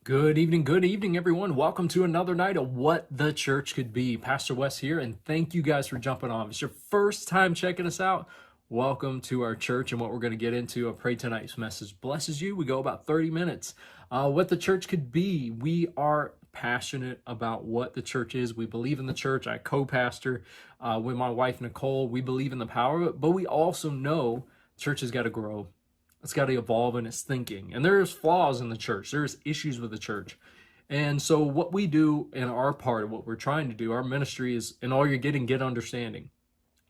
Good evening, everyone. Welcome to another night of What the Church Could Be. Pastor Wes here, and thank you guys for jumping on. If it's your first time checking us out, welcome to our church and what we're going to get into. I pray tonight's message blesses you. We go about 30 minutes. What the church could be. We are passionate about what the church is. We believe in the church. I co-pastor with my wife, Nicole. We believe in the power of it, but we also know church has got to grow. It's got to evolve in its thinking. And there's flaws in the church. There's issues with the church. And so what we do in our part of what we're trying to do, our ministry is, in all you're getting, get understanding.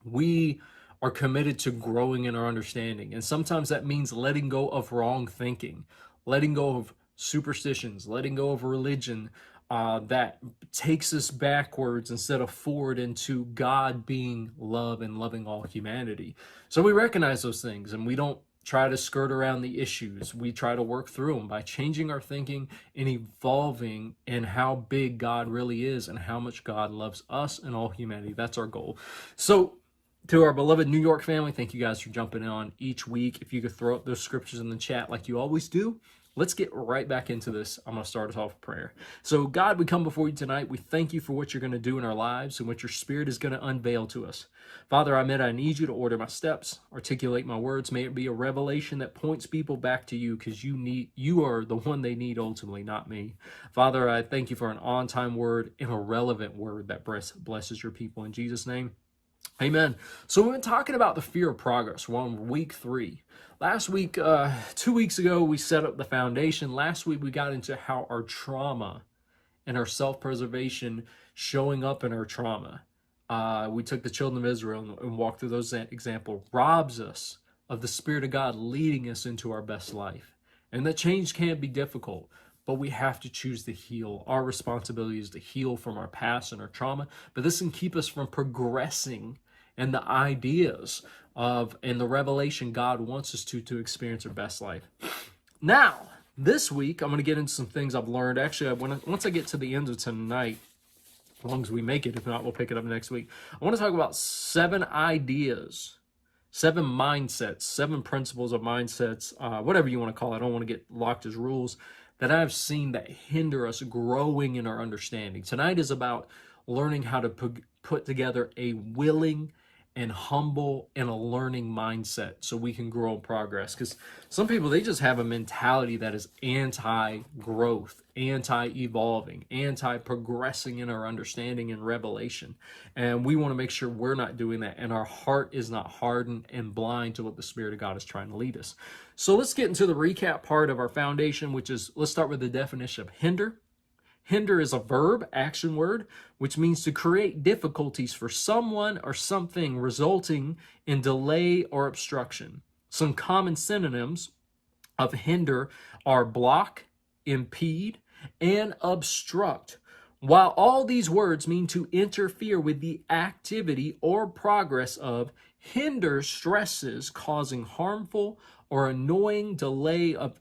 We are committed to growing in our understanding. And sometimes that means letting go of wrong thinking, letting go of superstitions, letting go of religion that takes us backwards instead of forward into God being love and loving all humanity. So we recognize those things and we don't try to skirt around the issues. We try to work through them by changing our thinking and evolving in how big God really is and how much God loves us and all humanity. That's our goal. So to our beloved New York family, thank you guys for jumping on each week. If you could throw up those scriptures in the chat like you always do, let's get right back into this. I'm going to start us off with prayer. So God, we come before you tonight. We thank you for what you're going to do in our lives and what your spirit is going to unveil to us. Father, I admit I need you to order my steps, articulate my words. May it be a revelation that points people back to you because you are the one they need ultimately, not me. Father, I thank you for an on-time word and a relevant word that blesses your people. In Jesus' name, amen. So we've been talking about the fear of progress. We're on week 3. Last week, 2 weeks ago, we set up the foundation. Last week, we got into how our trauma and our self-preservation showing up in our trauma. We took the children of Israel and walked through those examples, robs us of the Spirit of God leading us into our best life. And that change can't be difficult, but we have to choose to heal. Our responsibility is to heal from our past and our trauma, but this can keep us from progressing and the ideas of and the revelation God wants us to experience our best life. Now, this week, I'm going to get into some things I've learned. Actually, once I get to the end of tonight, as long as we make it. If not, we'll pick it up next week. I want to talk about 7 ideas, 7 mindsets, 7 principles of mindsets, whatever you want to call it. I don't want to get locked as rules that I've seen that hinder us growing in our understanding. Tonight is about learning how to put together a willing and humble and a learning mindset so we can grow and progress. Because some people, they just have a mentality that is anti-growth, anti-evolving, anti-progressing in our understanding and revelation. And we want to make sure we're not doing that and our heart is not hardened and blind to what the Spirit of God is trying to lead us. So let's get into the recap part of our foundation, which is, let's start with the definition of hinder. Hinder is a verb, action word, which means to create difficulties for someone or something, resulting in delay or obstruction. Some common synonyms of hinder are block, impede, and obstruct. While all these words mean to interfere with the activity or progress of, hinder stresses causing harmful or annoying delay of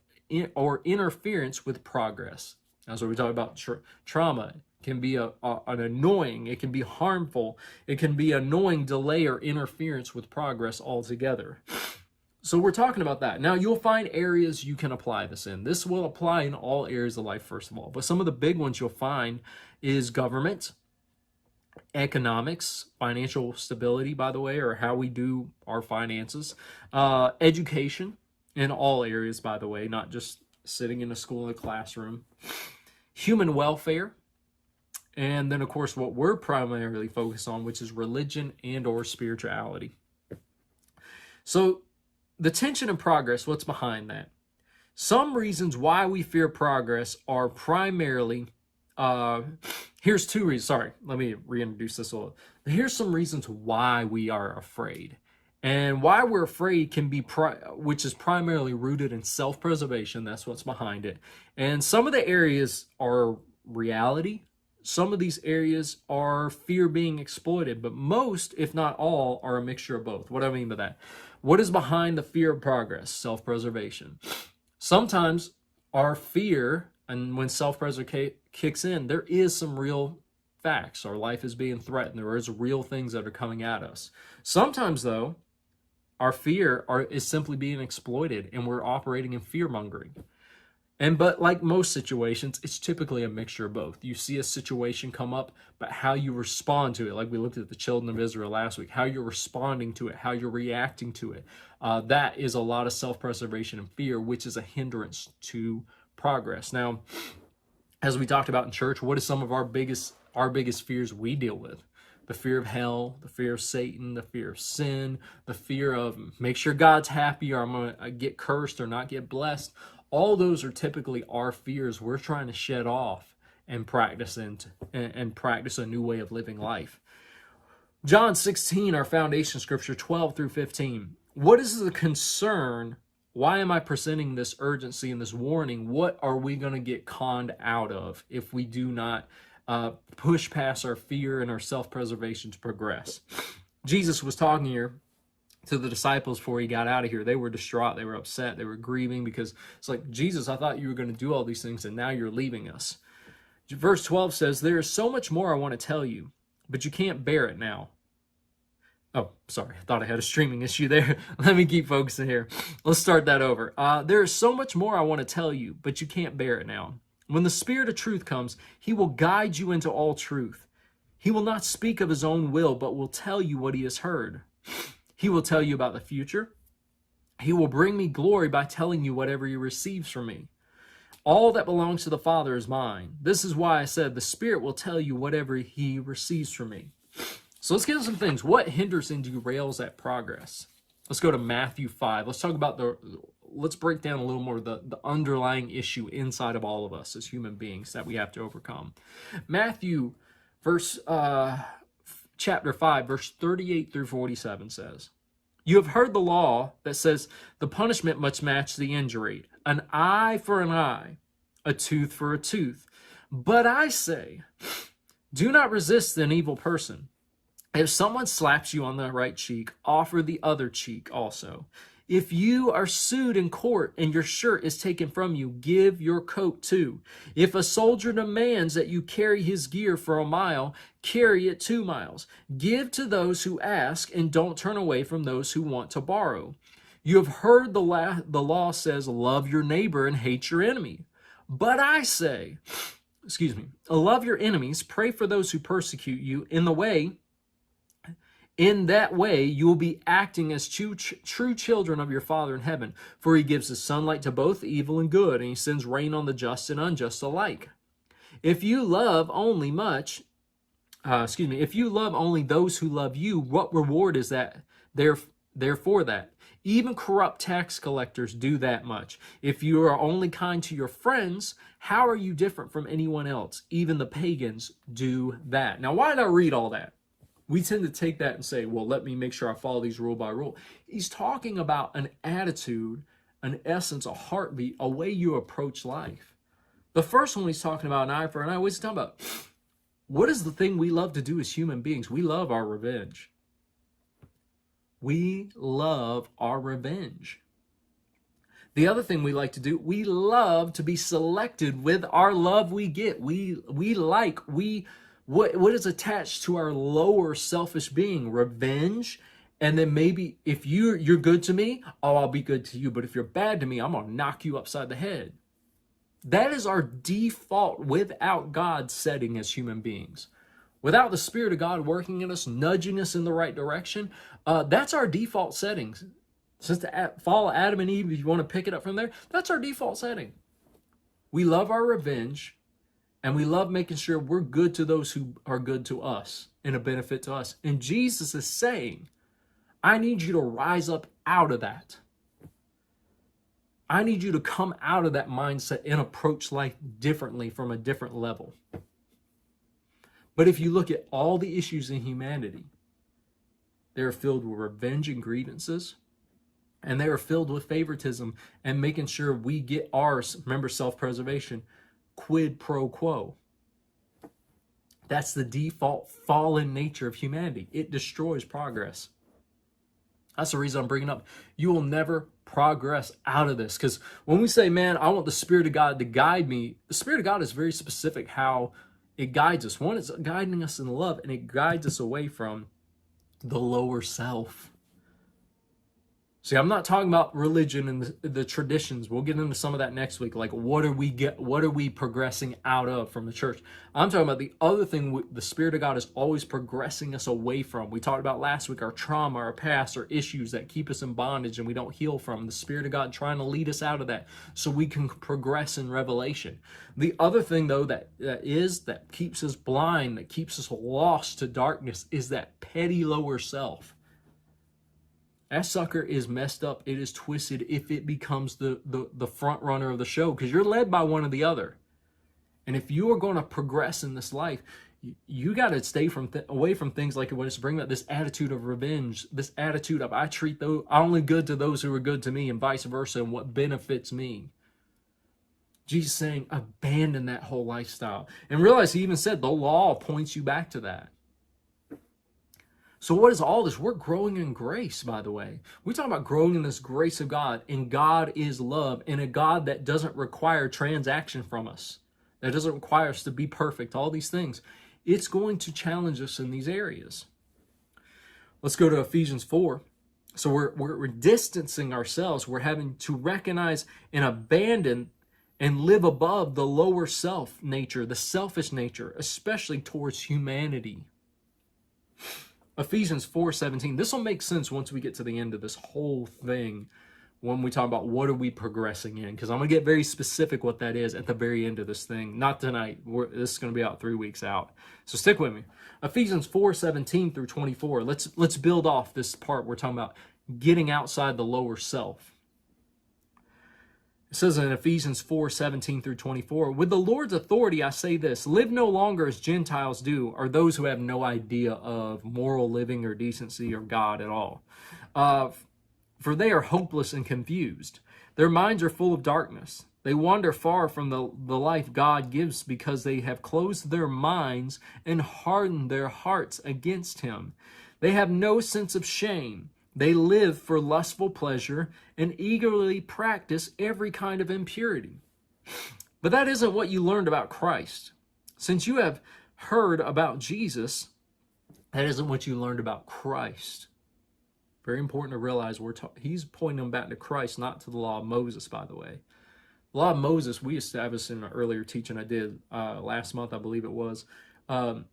or interference with progress. That's what we talk about. Trauma it can be an annoying, it can be harmful, it can be annoying delay or interference with progress altogether. So we're talking about that. Now you'll find areas you can apply this in. This will apply in all areas of life, first of all. But some of the big ones you'll find is government, economics, financial stability, by the way, or how we do our finances, education in all areas, by the way, not just sitting in a school in a classroom, human welfare, and then of course what we're primarily focused on, which is religion and or spirituality. So the tension and progress, what's behind that? Some reasons why we fear progress are primarily, here's 2 reasons. Sorry, let me reintroduce this a little. Here's some reasons why we are afraid. And why we're afraid can be, which is primarily rooted in self-preservation. That's what's behind it. And some of the areas are reality. Some of these areas are fear being exploited. But most, if not all, are a mixture of both. What do I mean by that? What is behind the fear of progress? Self-preservation. Sometimes our fear, and when self-preservation kicks in, there is some real facts. Our life is being threatened. There is real things that are coming at us. Sometimes, though, our fear is simply being exploited and we're operating in fear mongering. But like most situations, it's typically a mixture of both. You see a situation come up, but how you respond to it, like we looked at the children of Israel last week, how you're responding to it, how you're reacting to it, that is a lot of self-preservation and fear, which is a hindrance to progress. Now, as we talked about in church, what is some of our biggest fears we deal with? The fear of hell, the fear of Satan, the fear of sin, the fear of make sure God's happy or I'm going to get cursed or not get blessed. All those are typically our fears we're trying to shed off and practice and practice a new way of living life. John 16, our foundation scripture, 12 through 15. What is the concern? Why am I presenting this urgency and this warning? What are we going to get conned out of if we do not push past our fear and our self-preservation to progress? Jesus was talking here to the disciples before he got out of here. They were distraught. They were upset. They were grieving because it's like, Jesus, I thought you were going to do all these things and now you're leaving us. Verse 12 says, there is so much more I want to tell you, but you can't bear it now. Oh, sorry. I thought I had a streaming issue there. Let me keep focusing here. Let's start that over. There is so much more I want to tell you, but you can't bear it now. When the Spirit of truth comes, he will guide you into all truth. He will not speak of his own will, but will tell you what he has heard. He will tell you about the future. He will bring me glory by telling you whatever he receives from me. All that belongs to the Father is mine. This is why I said the Spirit will tell you whatever he receives from me. So let's get into some things. What hinders and derails that progress? Let's go to Matthew 5. Let's talk about let's break down a little more the underlying issue inside of all of us as human beings that we have to overcome. Matthew chapter 5, verse 38 through 47 says, you have heard the law that says the punishment must match the injury, an eye for an eye, a tooth for a tooth. But I say, do not resist an evil person. If someone slaps you on the right cheek, offer the other cheek also. If you are sued in court and your shirt is taken from you, give your coat too. If a soldier demands that you carry his gear for a mile, carry it 2 miles. Give to those who ask and don't turn away from those who want to borrow. You have heard the law says, love your neighbor and hate your enemy. But I say, love your enemies, pray for those who persecute you. In that way, you will be acting as true children of your Father in heaven, for he gives his sunlight to both evil and good, and he sends rain on the just and unjust alike. If you love only those who love you, what reward is that therefore that? Even corrupt tax collectors do that much. If you are only kind to your friends, how are you different from anyone else? Even the pagans do that. Now, why did I read all that? We tend to take that and say, well, let me make sure I follow these rule by rule. He's talking about an attitude, an essence, a heartbeat, a way you approach life. The first one he's talking about, an eye for an eye. What's he talking about? What is the thing we love to do as human beings? We love our revenge. We love our revenge. The other thing we like to do, we love to be selected with our love we get. What is attached to our lower selfish being? Revenge. And then maybe if you're good to me, I'll be good to you. But if you're bad to me, I'm going to knock you upside the head. That is our default without God setting as human beings. Without the Spirit of God working in us, nudging us in the right direction, that's our default settings. Since to follow Adam and Eve, if you want to pick it up from there, that's our default setting. We love our revenge. And we love making sure we're good to those who are good to us and a benefit to us. And Jesus is saying, I need you to rise up out of that. I need you to come out of that mindset and approach life differently from a different level. But if you look at all the issues in humanity, they're filled with revenge and grievances. And they are filled with favoritism and making sure we get ours. Remember, self-preservation. Quid pro quo. That's the default fallen nature of humanity. It destroys progress. That's the reason I'm bringing up. You will never progress out of this. Because when we say, man, I want the Spirit of God to guide me, the Spirit of God is very specific how it guides us. One, it's guiding us in love, and it guides us away from the lower self. See, I'm not talking about religion and the traditions. We'll get into some of that next week. Like, what are we progressing out of from the church? I'm talking about the other thing the Spirit of God is always progressing us away from. We talked about last week our trauma, our past, our issues that keep us in bondage and we don't heal from. The Spirit of God trying to lead us out of that so we can progress in revelation. The other thing, though, that keeps us blind, that keeps us lost to darkness is that petty lower self. That sucker is messed up. It is twisted if it becomes the front runner of the show, because you're led by one or the other. And if you are going to progress in this life, you got to stay away from things like when it's bringing up this attitude of revenge, this attitude of I only good to those who are good to me, and vice versa, and what benefits me. Jesus saying, abandon that whole lifestyle. And realize he even said the law points you back to that. So what is all this? We're growing in grace, by the way. We talk about growing in this grace of God, and God is love, and a God that doesn't require transaction from us, that doesn't require us to be perfect, all these things. It's going to challenge us in these areas. Let's go to Ephesians 4. So we're distancing ourselves. We're having to recognize and abandon and live above the lower self nature, the selfish nature, especially towards humanity. Ephesians 4:17. This will make sense once we get to the end of this whole thing when we talk about what are we progressing in, because I'm going to get very specific what that is at the very end of this thing. Not tonight. This is going to be out 3 weeks out. So stick with me. Ephesians 4:17 through 24. Let's build off this part we're talking about getting outside the lower self. It says in Ephesians 4:17 through 24, with the Lord's authority I say this, live no longer as Gentiles do, or those who have no idea of moral living or decency or God at all. For they are hopeless and confused. Their minds are full of darkness. They wander far from the life God gives because they have closed their minds and hardened their hearts against him. They have no sense of shame. They live for lustful pleasure and eagerly practice every kind of impurity. But that isn't what you learned about Christ. Since you have heard about Jesus, that isn't what you learned about Christ. Very important to realize he's pointing them back to Christ, not to the law of Moses, by the way. The law of Moses, we established in an earlier teaching I did last month, I believe it was. The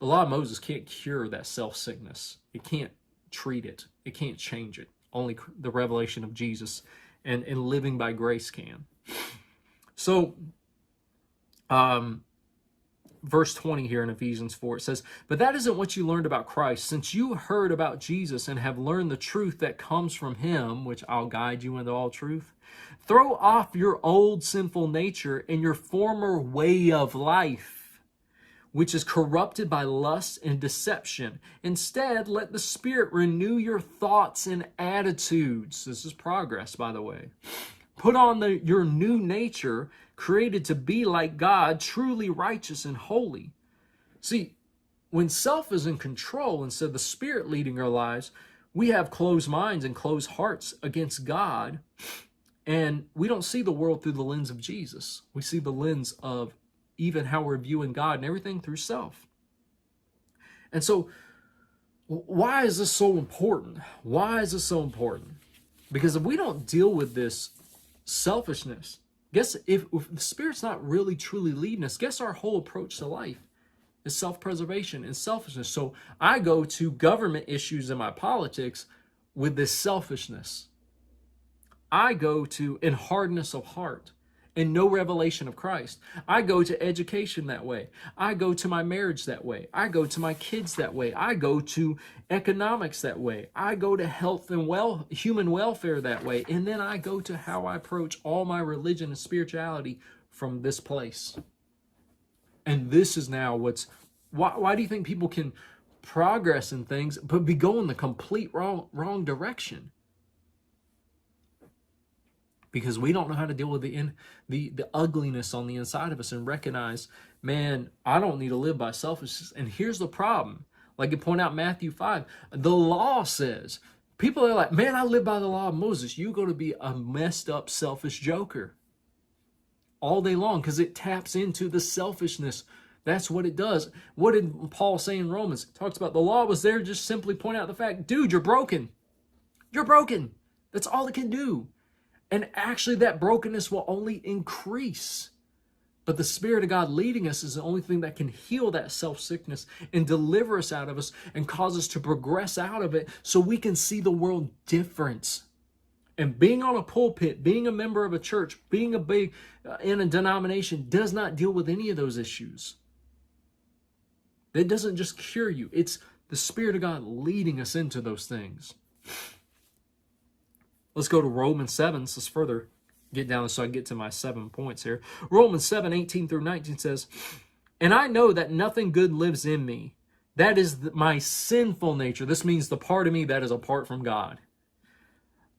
law of Moses can't cure that self-sickness. It can't treat it. It can't change it. Only the revelation of Jesus and living by grace can. So, verse 20 here in Ephesians 4, it says, but that isn't what you learned about Christ. Since you heard about Jesus and have learned the truth that comes from him, which I'll guide you into all truth, throw off your old sinful nature and your former way of life, which is corrupted by lust and deception. Instead, let the Spirit renew your thoughts and attitudes. This is progress, by the way. Put on your new nature, created to be like God, truly righteous and holy. See, when self is in control instead of the Spirit leading our lives, we have closed minds and closed hearts against God, and we don't see the world through the lens of Jesus. We see the lens of even how we're viewing God and everything through self. And so, why is this so important? Why is this so important? Because if we don't deal with this selfishness, guess if the Spirit's not really truly leading us, guess our whole approach to life is self-preservation and selfishness. So I go to government issues in my politics with this selfishness. I go to in hardness of heart and no revelation of Christ. I go to education that way. I go to my marriage that way. I go to my kids that way. I go to economics that way. I go to health and human welfare that way. And then I go to how I approach all my religion and spirituality from this place. And this is now why do you think people can progress in things but be going the complete wrong direction? Because we don't know how to deal with the ugliness on the inside of us and recognize, man, I don't need to live by selfishness. And here's the problem. Like you point out Matthew 5, the law says, people are like, man, I live by the law of Moses. You're going to be a messed up, selfish joker all day long because it taps into the selfishness. That's what it does. What did Paul say in Romans? It talks about the law was there to just simply point out the fact, dude, you're broken. You're broken. That's all it can do. And actually that brokenness will only increase. But the Spirit of God leading us is the only thing that can heal that self-sickness and deliver us out of us and cause us to progress out of it so we can see the world different. And being on a pulpit, being a member of a church, being in a denomination does not deal with any of those issues. It doesn't just cure you. It's the Spirit of God leading us into those things. Let's go to Romans 7. Let's further get down so I get to my 7 points here. Romans 7, 18 through 19 says, "And I know that nothing good lives in me. That is my sinful nature." This means the part of me that is apart from God.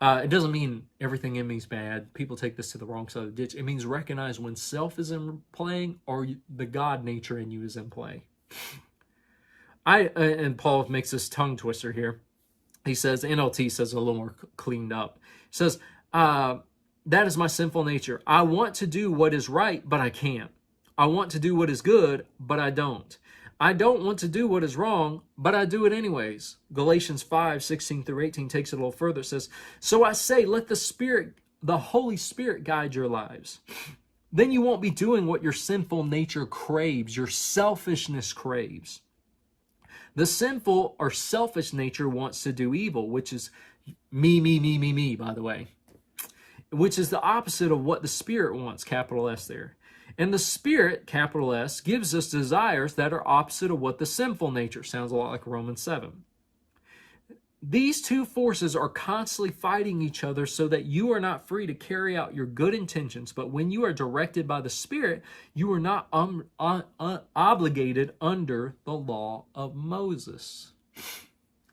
It doesn't mean everything in me is bad. People take this to the wrong side of the ditch. It means recognize when self is in playing or the God nature in you is in play. And Paul makes this tongue twister here. He says, NLT says it a little more cleaned up. He says, that is my sinful nature. I want to do what is right, but I can't. I want to do what is good, but I don't. I don't want to do what is wrong, but I do it anyways. Galatians 5, 16 through 18 takes it a little further. It says, so I say, let the Holy Spirit guide your lives. Then you won't be doing what your sinful nature craves, your selfishness craves. The sinful or selfish nature wants to do evil, which is me, by the way, which is the opposite of what the Spirit wants, capital S there. And the Spirit, capital S, gives us desires that are opposite of what the sinful nature, sounds a lot like Romans 7. These two forces are constantly fighting each other so that you are not free to carry out your good intentions. But when you are directed by the Spirit, you are not obligated under the law of Moses.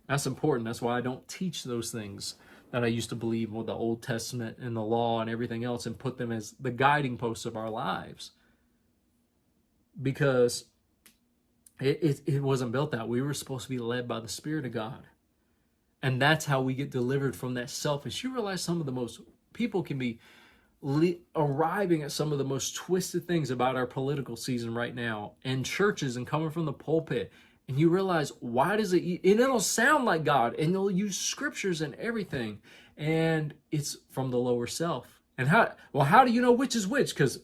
That's important. That's why I don't teach those things that I used to believe with the Old Testament and the law and everything else and put them as the guiding posts of our lives. Because it wasn't built that. We were supposed to be led by the Spirit of God. And that's how we get delivered from that selfish. You realize some of the most, people can be arriving at some of the most twisted things about our political season right now and churches and coming from the pulpit. And you realize, why does and it'll sound like God and they'll use scriptures and everything. And it's from the lower self. And how do you know which is which? Because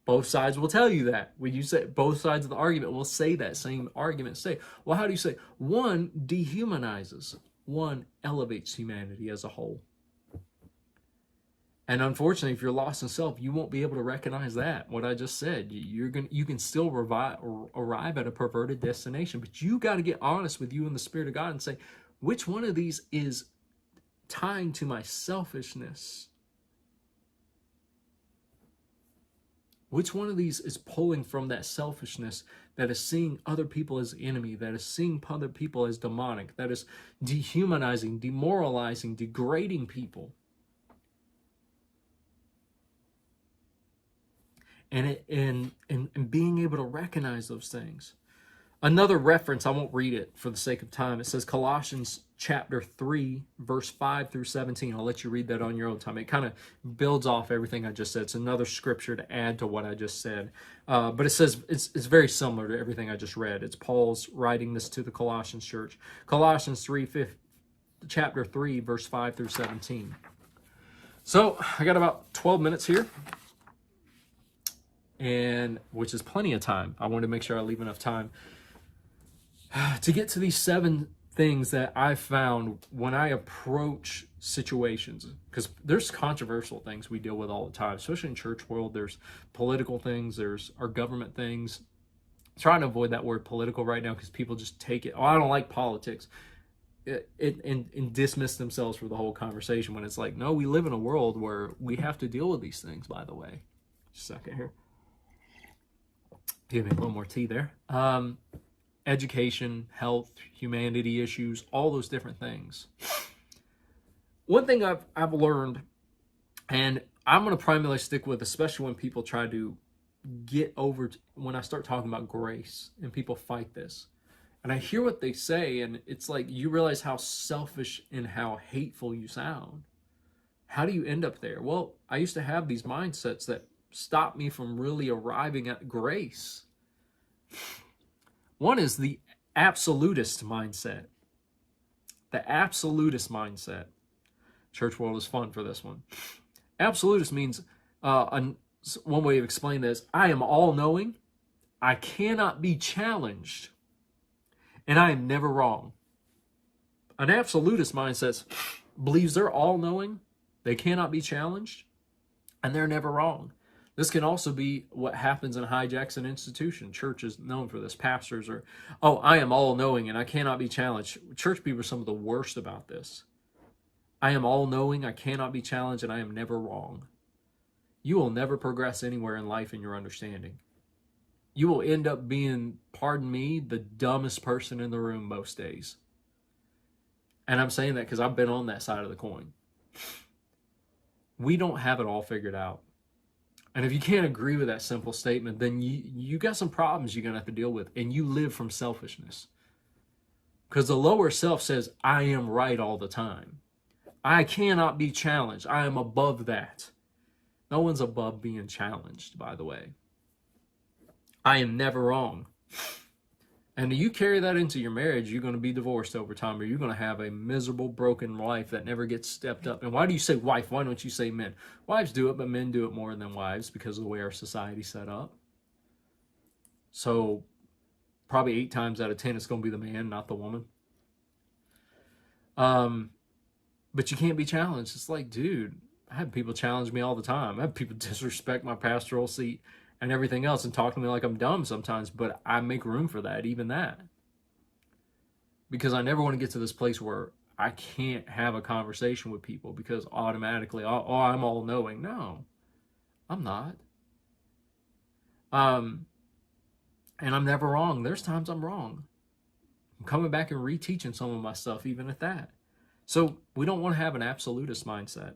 both sides will tell you that. When you say both sides of the argument will say that same argument. Say, well, how do you say? One dehumanizes. One elevates humanity as a whole. And unfortunately, if you're lost in self, you won't be able to recognize that, what I just said. You can still arrive at a perverted destination, but you got to get honest with you and the Spirit of God and say, which one of these is tying to my selfishness? Which one of these is pulling from that selfishness that is seeing other people as enemy, that is seeing other people as demonic, that is dehumanizing, demoralizing, degrading people? And being able to recognize those things. Another reference, I won't read it for the sake of time. It says Colossians chapter 3, verse 5 through 17. I'll let you read that on your own time. It kind of builds off everything I just said. It's another scripture to add to what I just said. But it says it's very similar to everything I just read. It's Paul's writing this to the Colossians church. Colossians chapter 3, verse 5 through 17. So I got about 12 minutes here. And which is plenty of time. I want to make sure I leave enough time to get to these 7 things that I found when I approach situations, because there's controversial things we deal with all the time, especially in church world. There's political things, there's our government things. I'm trying to avoid that word political right now because people just take it, oh, I don't like politics, and dismiss themselves for the whole conversation, when it's like, no, we live in a world where we have to deal with these things, by the way. Just a second here. Give me a little more tea there. Education, health, humanity issues, all those different things. One thing I've learned, and I'm going to primarily stick with, especially when people try to get over, when I start talking about grace, and people fight this. And I hear what they say, and it's like, you realize how selfish and how hateful you sound. How do you end up there? Well, I used to have these mindsets that stop me from really arriving at grace. One is the absolutist mindset. The absolutist mindset. Church world is fun for this one. Absolutist means, one way of explaining this, I am all-knowing, I cannot be challenged, and I am never wrong. An absolutist mindset believes they're all-knowing, they cannot be challenged, and they're never wrong. This can also be what happens in hijacks an institution. Church is known for this. Pastors are, oh, I am all-knowing and I cannot be challenged. Church people are some of the worst about this. I am all-knowing, I cannot be challenged, and I am never wrong. You will never progress anywhere in life in your understanding. You will end up being, pardon me, the dumbest person in the room most days. And I'm saying that because I've been on that side of the coin. We don't have it all figured out. And if you can't agree with that simple statement, then you got some problems you're going to have to deal with. And you live from selfishness. Because the lower self says, I am right all the time. I cannot be challenged. I am above that. No one's above being challenged, by the way. I am never wrong. And you carry that into your marriage, you're going to be divorced over time, or you're going to have a miserable, broken life that never gets stepped up. And why do you say wife? Why don't you say men? Wives do it, but men do it more than wives because of the way our society's set up. So probably 8 times out of 10, it's going to be the man, not the woman. But you can't be challenged. It's like, dude, I have people challenge me all the time. I have people disrespect my pastoral seat and everything else and talk to me like I'm dumb sometimes, but I make room for that, even that. Because I never want to get to this place where I can't have a conversation with people because automatically, oh, I'm all-knowing. No, I'm not. And I'm never wrong. There's times I'm wrong. I'm coming back and reteaching some of my stuff, even at that. So we don't want to have an absolutist mindset.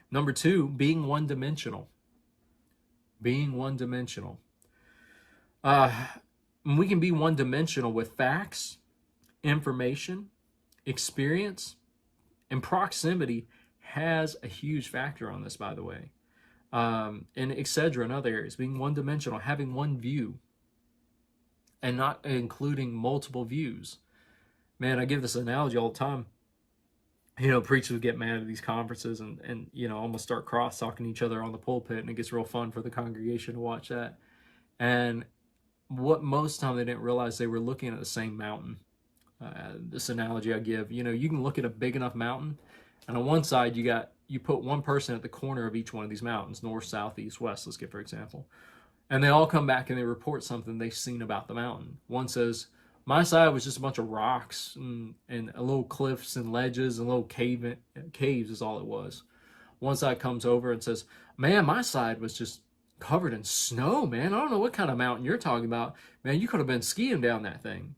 Number 2, being one-dimensional. Being one-dimensional. We can be one-dimensional with facts, information, experience, and proximity has a huge factor on this, by the way. And et cetera in other areas. Being one-dimensional, having one view, and not including multiple views. Man, I give this analogy all the time. You know, preachers would get mad at these conferences and you know, almost start cross-talking each other on the pulpit, and it gets real fun for the congregation to watch that. And what most of the time they didn't realize, they were looking at the same mountain. This analogy I give, you know, you can look at a big enough mountain, and on one side you put one person at the corner of each one of these mountains, north, south, east, west, let's get for example. And they all come back and they report something they've seen about the mountain. One says, my side was just a bunch of rocks and a little cliffs and ledges and little caves is all it was. One side comes over and says, man, my side was just covered in snow, man. I don't know what kind of mountain you're talking about. Man, you could have been skiing down that thing.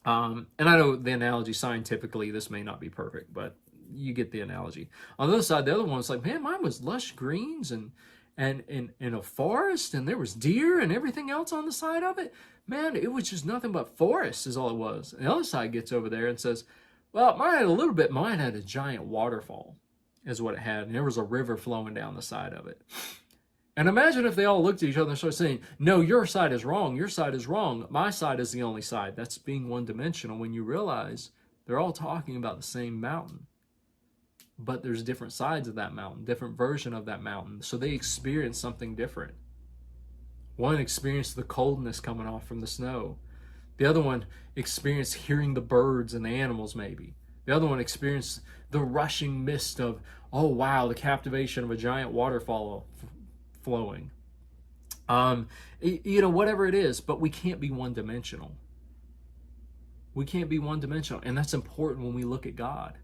And I know the analogy scientifically, this may not be perfect, but you get the analogy. On the other side, the other one's like, man, mine was lush greens and a forest, and there was deer and everything else on the side of it. Man, it was just nothing but forest is all it was. And the other side gets over there and says, well, mine had a giant waterfall is what it had. And there was a river flowing down the side of it. And imagine if they all looked at each other and started saying, no, your side is wrong. Your side is wrong. My side is the only side. That's being one-dimensional when you realize they're all talking about the same mountain. But there's different sides of that mountain, different version of that mountain. So they experience something different. One experienced the coldness coming off from the snow. The other one experienced hearing the birds and the animals maybe. The other one experienced the rushing mist of, oh wow, the captivation of a giant waterfall flowing. You know, whatever it is, but we can't be one-dimensional. We can't be one-dimensional. And that's important when we look at God.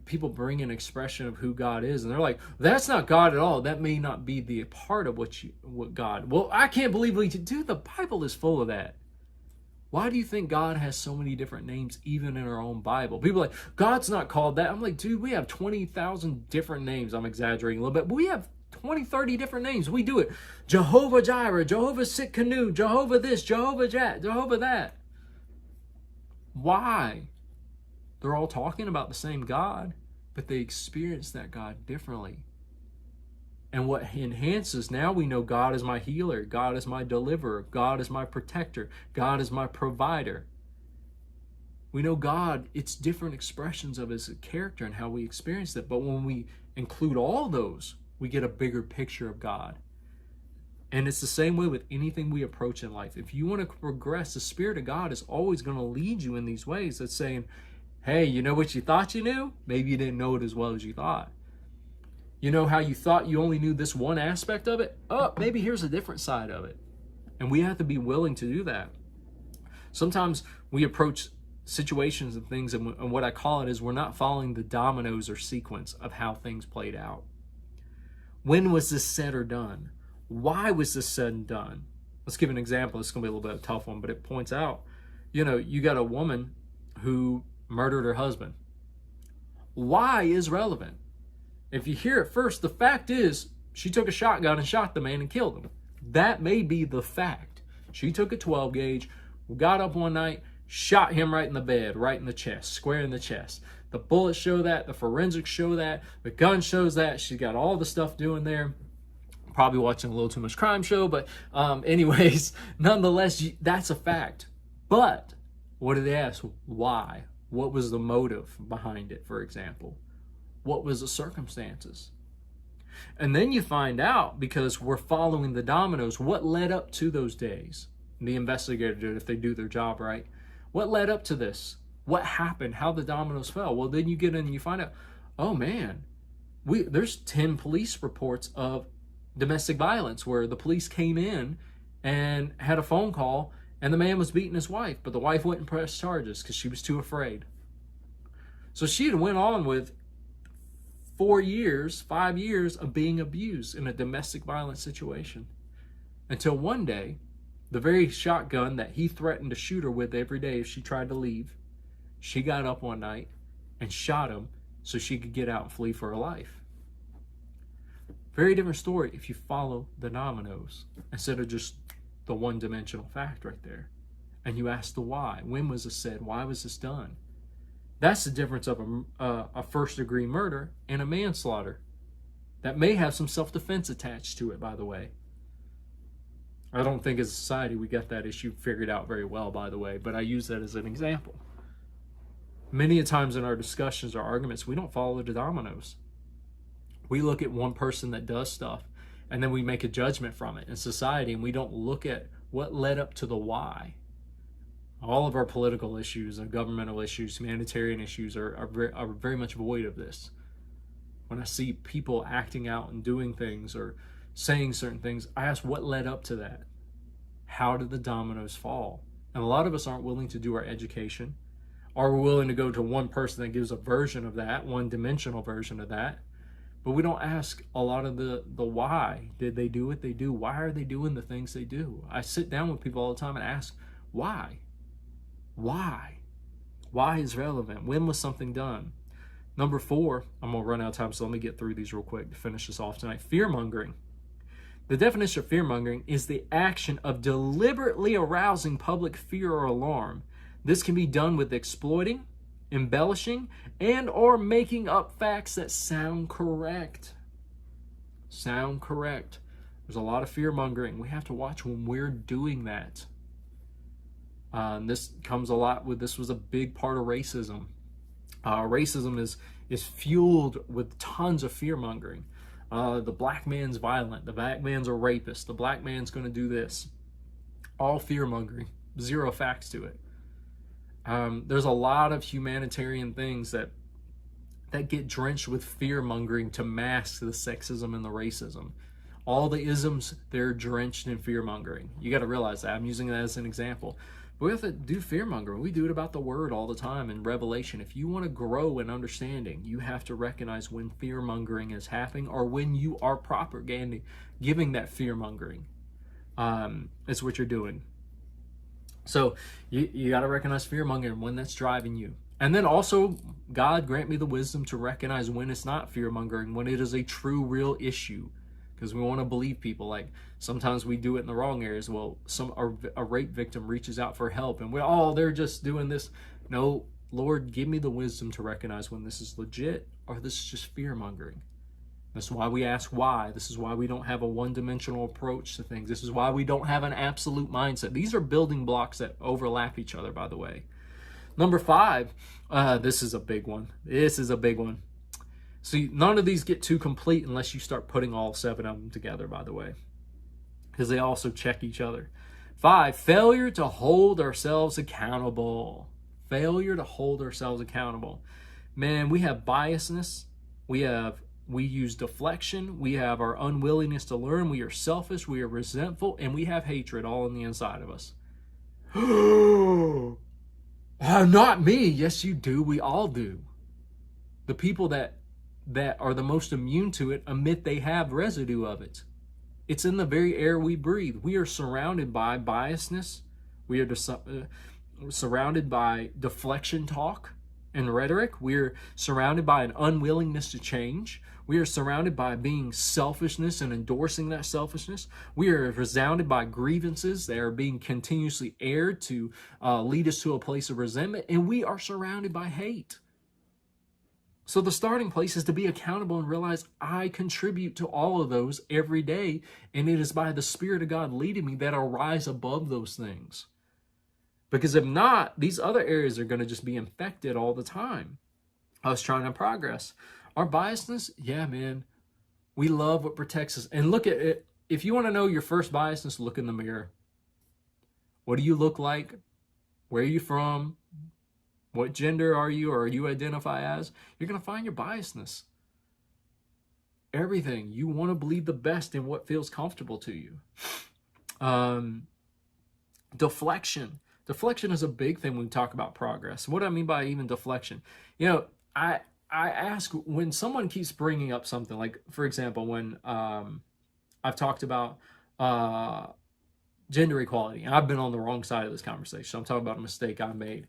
People bring an expression of who God is, and they're like, that's not God at all. That may not be the part of what God. Well, I can't believe dude, the Bible is full of that. Why do you think God has so many different names even in our own Bible? People are like, God's not called that. I'm like, dude, we have 20,000 different names. I'm exaggerating a little bit, but we have 20, 30 different names. We do it. Jehovah Jireh, Jehovah Sitkanu, Jehovah this, Jehovah that, Jehovah that. Why? They're all talking about the same God, but they experience that God differently. And what enhances, now we know God is my healer, God is my deliverer, God is my protector, God is my provider. We know God, it's different expressions of his character and how we experience it. But when we include all those, we get a bigger picture of God. And it's the same way with anything we approach in life. If you want to progress, the Spirit of God is always going to lead you in these ways. That's saying, hey, you know what you thought you knew? Maybe you didn't know it as well as you thought. You know how you thought you only knew this one aspect of it? Oh, maybe here's a different side of it. And we have to be willing to do that. Sometimes we approach situations and things, and what I call it is we're not following the dominoes or sequence of how things played out. When was this said or done? Why was this said and done? Let's give an example. It's going to be a little bit of a tough one, but it points out, you got a woman who murdered her husband. Why is relevant. If you hear it first, the fact is she took a shotgun and shot the man and killed him. That may be the fact. She took a 12 gauge, got up one night, shot him right in the bed, right in the chest, square in the chest. The bullets show that, the forensics show that, the gun shows that. She's got all the stuff doing there. Probably watching a little too much crime show, but anyways, nonetheless, that's a fact. But what did they ask? Why? What was the motive behind it, for example? What was the circumstances? And then you find out, because we're following the dominoes, what led up to those days. The investigator did, if they do their job right. What led up to this? What happened? How the dominoes fell? Well, then you get in and you find out, oh man, there's 10 police reports of domestic violence where the police came in and had a phone call and the man was beating his wife, but the wife wouldn't press charges because she was too afraid. So she had went on with 5 years of being abused in a domestic violence situation. Until one day, the very shotgun that he threatened to shoot her with every day if she tried to leave, she got up one night and shot him so she could get out and flee for her life. Very different story if you follow the dominoes instead of just the one-dimensional fact right there. And you ask the why. When was this said? Why was this done? That's the difference of a first-degree murder and a manslaughter. That may have some self-defense attached to it, by the way. I don't think as a society we got that issue figured out very well, by the way, but I use that as an example. Many a times in our discussions or arguments, we don't follow the dominoes. We look at one person that does stuff, and then we make a judgment from it in society, and we don't look at what led up to the why. All of our political issues and governmental issues, humanitarian issues are very much void of this. When I see people acting out and doing things or saying certain things, I ask what led up to that. How did the dominoes fall? And a lot of us aren't willing to do our education, or we're willing to go to one person that gives a version of that, one-dimensional version of that. But we don't ask a lot of the why. Did they do what they do? Why are they doing the things they do? I sit down with people all the time and ask, why? Why? Why is relevant? When was something done? Number 4, I'm going to run out of time, so let me get through these real quick to finish this off tonight. Fear-mongering. The definition of fear-mongering is the action of deliberately arousing public fear or alarm. This can be done with exploiting, embellishing, and or making up facts that sound correct. Sound correct. There's a lot of fear-mongering. We have to watch when we're doing that. This comes a lot with, this was a big part of racism. Racism is fueled with tons of fear-mongering. The black man's violent. The black man's a rapist. The black man's going to do this. All fear-mongering. Zero facts to it. There's a lot of humanitarian things that get drenched with fear-mongering to mask the sexism and the racism. All the isms, they're drenched in fear-mongering. You got to realize that. I'm using that as an example. But we have to do fear-mongering. We do it about the word all the time in Revelation. If you want to grow in understanding, you have to recognize when fear-mongering is happening or when you are propagating, giving that fear-mongering. It's what you're doing. So you got to recognize fear-mongering when that's driving you. And then also, God grant me the wisdom to recognize when it's not fear-mongering, when it is a true, real issue. Because we want to believe people. Like, sometimes we do it in the wrong areas. Well, a rape victim reaches out for help, and they're just doing this. No, Lord, give me the wisdom to recognize when this is legit or this is just fear-mongering. That's why we ask why. This is why we don't have a one-dimensional approach to things. This is why we don't have an absolute mindset. These are building blocks that overlap each other, by the way. Number 5, this is a big one. This is a big one. See, none of these get too complete unless you start putting all 7 of them together, by the way, because they also check each other. 5, failure to hold ourselves accountable. Failure to hold ourselves accountable. Man, we have biasness. We use deflection. We have our unwillingness to learn. We are selfish. We are resentful. And we have hatred all on the inside of us. Not me. Yes, you do. We all do. The people that are the most immune to it admit they have residue of it. It's in the very air we breathe. We are surrounded by biasness. We are surrounded by deflection talk and rhetoric. We are surrounded by an unwillingness to change. We are surrounded by being selfishness and endorsing that selfishness. We are resounded by grievances that are being continuously aired to lead us to a place of resentment. And we are surrounded by hate. So the starting place is to be accountable and realize I contribute to all of those every day. And it is by the Spirit of God leading me that I'll rise above those things. Because if not, these other areas are going to just be infected all the time. I was trying to progress. Our biasness, yeah, man, we love what protects us. And look at it. If you want to know your first biasness, look in the mirror. What do you look like? Where are you from? What gender are you or you identify as? You're going to find your biasness. Everything. You want to believe the best in what feels comfortable to you. Deflection. Deflection is a big thing when we talk about progress. What do I mean by even deflection? You know, I ask when someone keeps bringing up something, like, for example, when I've talked about gender equality, and I've been on the wrong side of this conversation. So I'm talking about a mistake I made.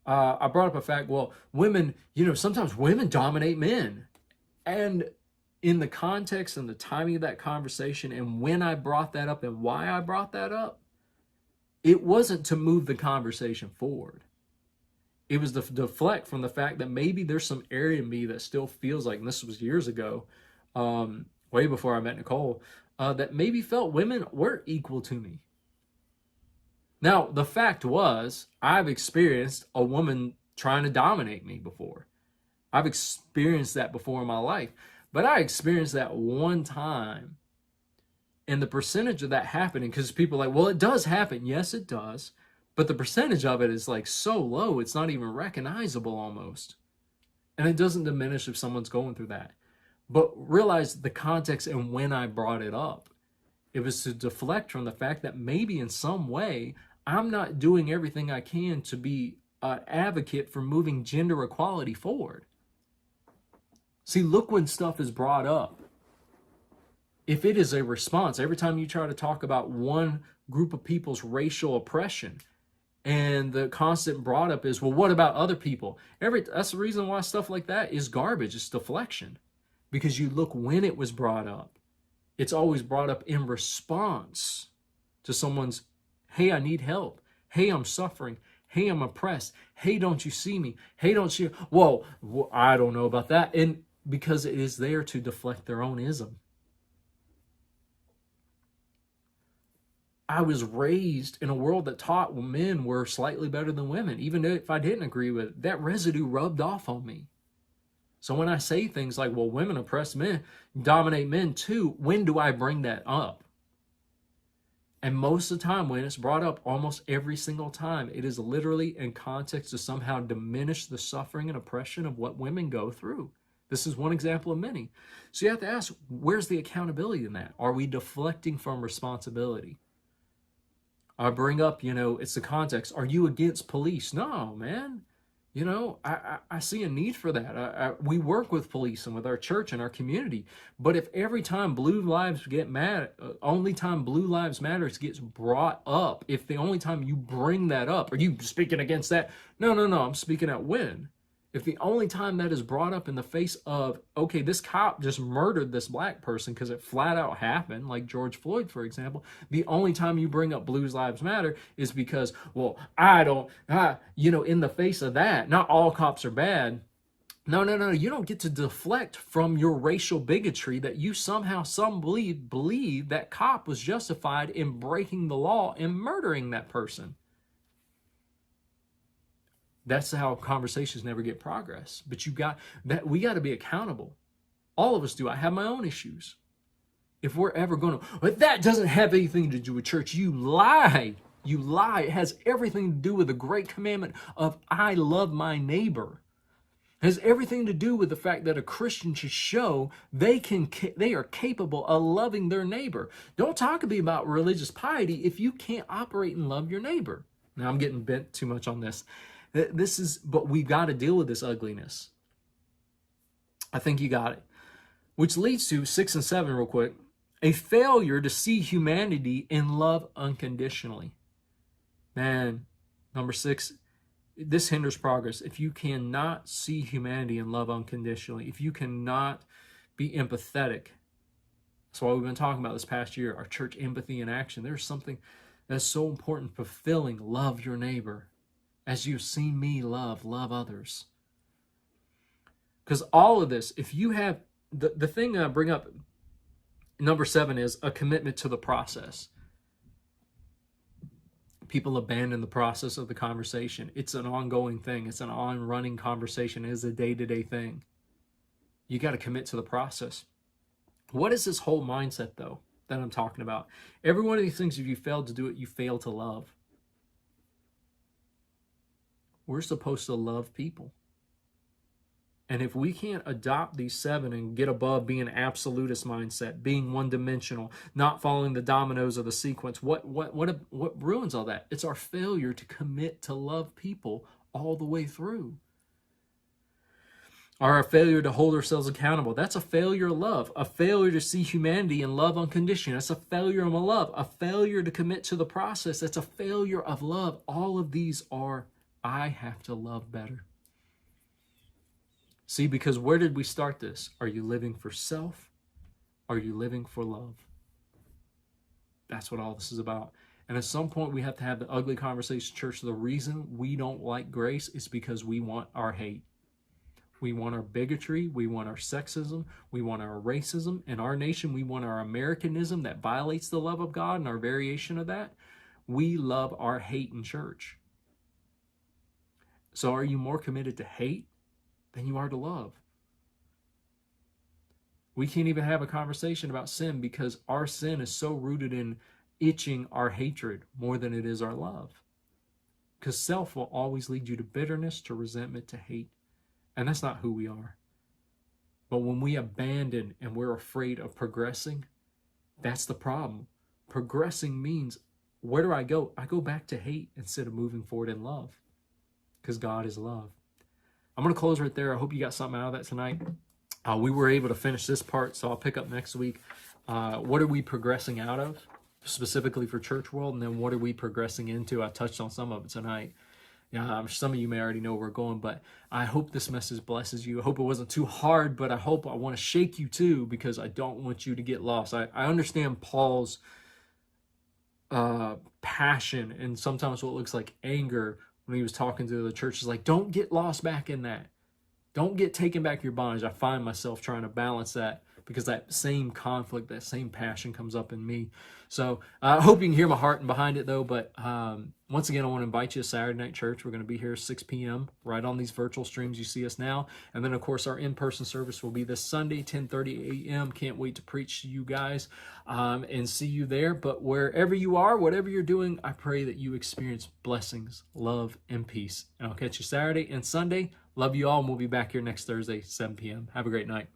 I brought up a fact, well, women, sometimes women dominate men. And in the context and the timing of that conversation and when I brought that up and why I brought that up, it wasn't to move the conversation forward. It was to deflect from the fact that maybe there's some area in me that still feels like, and this was years ago, way before I met Nicole, that maybe felt women weren't equal to me. Now, the fact was, I've experienced a woman trying to dominate me before. I've experienced that before in my life. But I experienced that one time. And the percentage of that happening, because people are like, well, it does happen. Yes, it does. But the percentage of it is like so low, it's not even recognizable almost. And it doesn't diminish if someone's going through that. But realize the context and when I brought it up. It was to deflect from the fact that maybe in some way, I'm not doing everything I can to be an advocate for moving gender equality forward. See, look when stuff is brought up. If it is a response, every time you try to talk about one group of people's racial oppression, and the constant brought up is, well, what about other people? That's the reason why stuff like that is garbage. It's deflection. Because you look when it was brought up. It's always brought up in response to someone's, hey, I need help. Hey, I'm suffering. Hey, I'm oppressed. Hey, don't you see me? Hey, don't you? Whoa, I don't know about that. And because it is there to deflect their own ism. I was raised in a world that taught men were slightly better than women. Even if I didn't agree with it, that residue rubbed off on me. So when I say things like, well, women oppress men, dominate men too, when do I bring that up? And most of the time when it's brought up, almost every single time, it is literally in context to somehow diminish the suffering and oppression of what women go through. This is one example of many. So you have to ask, where's the accountability in that? Are we deflecting from responsibility? I bring up, it's the context. Are you against police? No, man. I see a need for that. We work with police and with our church and our community. But if every time blue lives get mad, only time Blue Lives Matters gets brought up, if the only time you bring that up, are you speaking against that? No, I'm speaking at when. If the only time that is brought up in the face of, okay, this cop just murdered this black person because it flat out happened, like George Floyd, for example, the only time you bring up Blue Lives Matter is because, well, in the face of that, not all cops are bad. No, you don't get to deflect from your racial bigotry that you somehow, believe that cop was justified in breaking the law and murdering that person. That's how conversations never get progress. But we got to be accountable. All of us do. I have my own issues. If we're ever going to, but that doesn't have anything to do with church. You lie. You lie. It has everything to do with the great commandment of I love my neighbor. It has everything to do with the fact that a Christian should show they are capable of loving their neighbor. Don't talk to me about religious piety if you can't operate and love your neighbor. Now I'm getting bent too much on this. But we've got to deal with this ugliness. I think you got it. Which leads to 6 and 7 real quick. A failure to see humanity and love unconditionally. Man, number 6, this hinders progress. If you cannot see humanity and love unconditionally, if you cannot be empathetic, that's why we've been talking about this past year, our church empathy in action. There's something that's so important, fulfilling, love your neighbor. As you've seen me love others. Because all of this, if you have, the thing that I bring up, number 7 is a commitment to the process. People abandon the process of the conversation. It's an ongoing thing. It's an on-running conversation. It is a day-to-day thing. You got to commit to the process. What is this whole mindset, though, that I'm talking about? Every one of these things, if you fail to do it, you fail to love. We're supposed to love people. And if we can't adopt these 7 and get above being an absolutist mindset, being one-dimensional, not following the dominoes of the sequence, what ruins all that? It's our failure to commit to love people all the way through. Our failure to hold ourselves accountable. That's a failure of love. A failure to see humanity and love unconditionally. That's a failure of love. A failure to commit to the process. That's a failure of love. All of these are, I have to love better. See, because where did we start this? Are you living for self? Are you living for love? That's what all this is about. And at some point, we have to have the ugly conversation, church. The reason we don't like grace is because we want our hate. We want our bigotry. We want our sexism. We want our racism. In our nation, we want our Americanism that violates the love of God and our variation of that. We love our hate in church. So are you more committed to hate than you are to love? We can't even have a conversation about sin because our sin is so rooted in itching our hatred more than it is our love. Because self will always lead you to bitterness, to resentment, to hate. And that's not who we are. But when we abandon and we're afraid of progressing, that's the problem. Progressing means, where do I go? I go back to hate instead of moving forward in love. Because God is love. I'm going to close right there. I hope you got something out of that tonight. We were able to finish this part, so I'll pick up next week. What are we progressing out of, specifically for church world, and then what are we progressing into? I touched on some of it tonight. Some of you may already know where we're going, but I hope this message blesses you. I hope it wasn't too hard, but I want to shake you too, because I don't want you to get lost. I understand Paul's passion and sometimes what looks like anger when he was talking to the church. Is like, don't get lost back in that. Don't get taken back your bondage. I find myself trying to balance that because that same conflict, that same passion comes up in me. So I hope you can hear my heart behind it, though. But once again, I want to invite you to Saturday Night Church. We're going to be here 6 p.m. right on these virtual streams you see us now. And then, of course, our in-person service will be this Sunday, 10:30 a.m. Can't wait to preach to you guys and see you there. But wherever you are, whatever you're doing, I pray that you experience blessings, love, and peace. And I'll catch you Saturday and Sunday. Love you all, and we'll be back here next Thursday, 7 p.m. Have a great night.